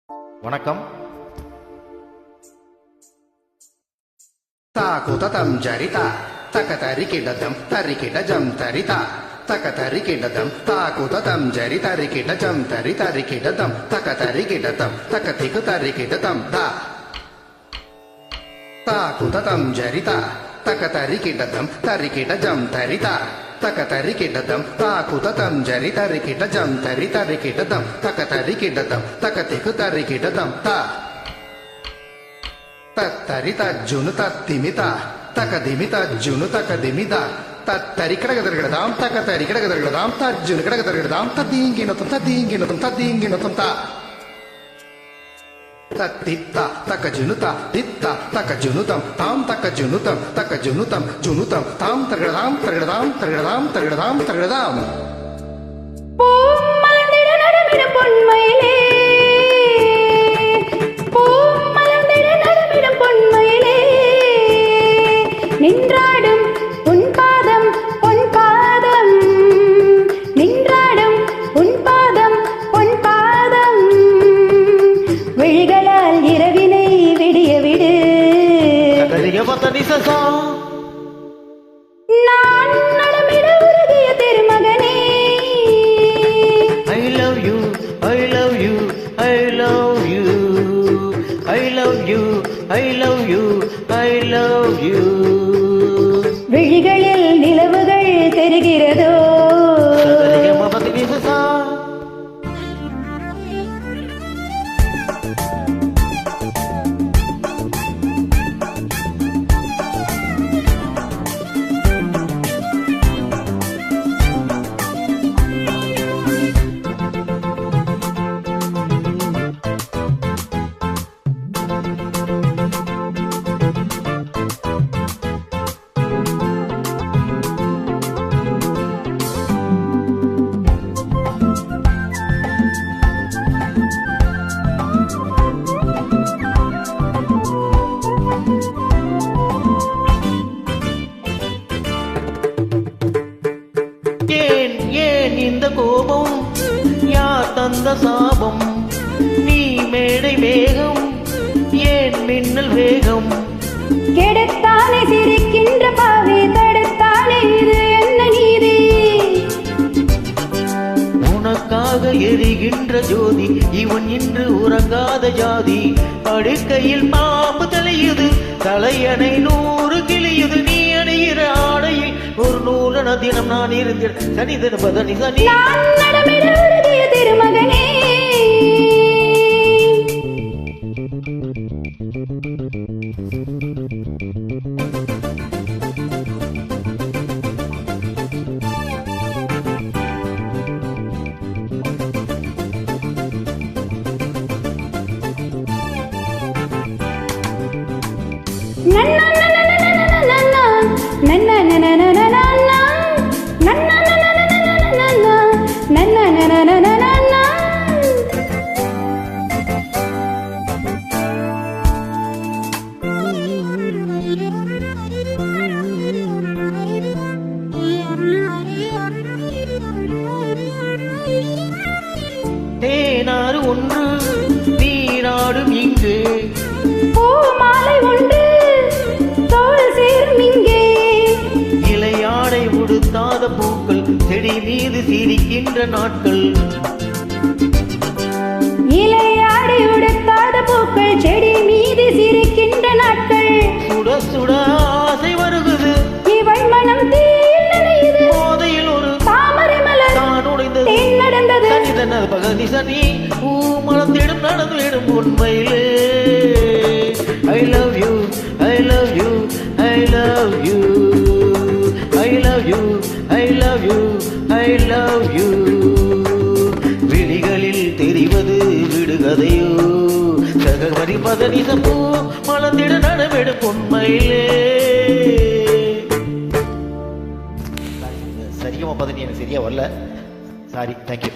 வணக்கம். தாக்குதம் ஜரிதா தகதரிகிடதம் தரிகிடஜம் தரிதா தகதரிகிடதம் தாக்குதம் ஜரி தரிகிடஜம் தரி தரிகிடதம் தகதரிகிடதம் தகதிகு தரிகிடதம் தா தாக்குதம் ஜரிதா தகதரிகிடதம் தரிகிடஜம் தரிதா தகதரிகிடதம் தாக்குதம் ஜரி தரிகிடஜம் தரி தரிகிடதம் தகதரிகிடதம் தகதிகு தரிகிடதம் தா தத்தரி தஜ்ஜுனு தத்திமிதா தகதிமி தஜ்ஜுனு தகதிமிதா தத்தரி கிடகதர்கிடதாம் தகதரி கிடகதர்கிடதாம் தஜ்ஜுனு கிடகதர்கிடதாம் ததீங்கினதம் ததீங்கினதம் ததீங்கினதம் தா தத்தித்தா தகஜுனுதா தித்தா தகஜுனுதம் தாம் தகஜுனுதம் தகஜுனுதம் ஜுனுதம் தாம் தர்கிடதாம் தர்கிடதாம் தர்கிடதாம் தர்கிடதாம் தர்கிடதாம் நின்றாடும் உன் பாதம் உன் பாதம் நின்றாடும் உன் பாதம் உன் பாதம் விழிகளால் இரவினை விடிய விடு நான் நடமிட உருகிய திருமகனே I love you, I love you, I love you, I love you, I love you, I love you. விழிகளில் நிலவுகள் தெரிகிறதோ ஏன் ஏன் இந்த கோபம், யார் தந்த சாபம், நீ மேடை வேகம், ஏன் மின்னல் வேகம், கெடுத்தானே சிரிக்கின்ற பாவை தடுத்தானே இது என்ன நீதி, உனக்காக எரிகின்ற ஜோதி, இவன் இன்று உறங்காத ஜாதி, படுக்கையில் பாம்பு தலையுது, தலையணை 100 கிளியுது, நீ அணிகிற ஆடையில் ஒரு நூலன தினம் நான் இருந்தேன் சனிதன பதனி சனி நான் நடமிட உருகிய திருமகனே தேனாறு ஒன்று நீராடும் இங்கு, பூ மாலை உண்டு தோல் சேரும் இங்கே, இலையாடை உடுத்தாத பூக்கள் செடி மீது சிரிக்கின்ற நாட்கள், இலையாடை உடுத்தாத பூக்கள் செடி மீது சிரிக்கின்ற நாட்கள், சுட சுட ஆசை வருகுது, இவள் மனம் தீயில் நனையுது, போதையில் ஒரு தாமரை மலர் தான் உடைந்தது, தேன் நடந்தது, சனிதன பகனி சனி பூ மலர்ந்திடும் நடந்துவிடும் உண்மையிலே. I love you, I love you, I love you, I love you, I love you, I love you. விழிகளில் தெரிவது விடுகதையோ, சகவரி பதனி சம்பூ மலர்ந்திட நடவிடும் உண்மையிலே. சரிகமா பதனி எனக்கு சரியா வரல, சாரி, தேங்க்யூ.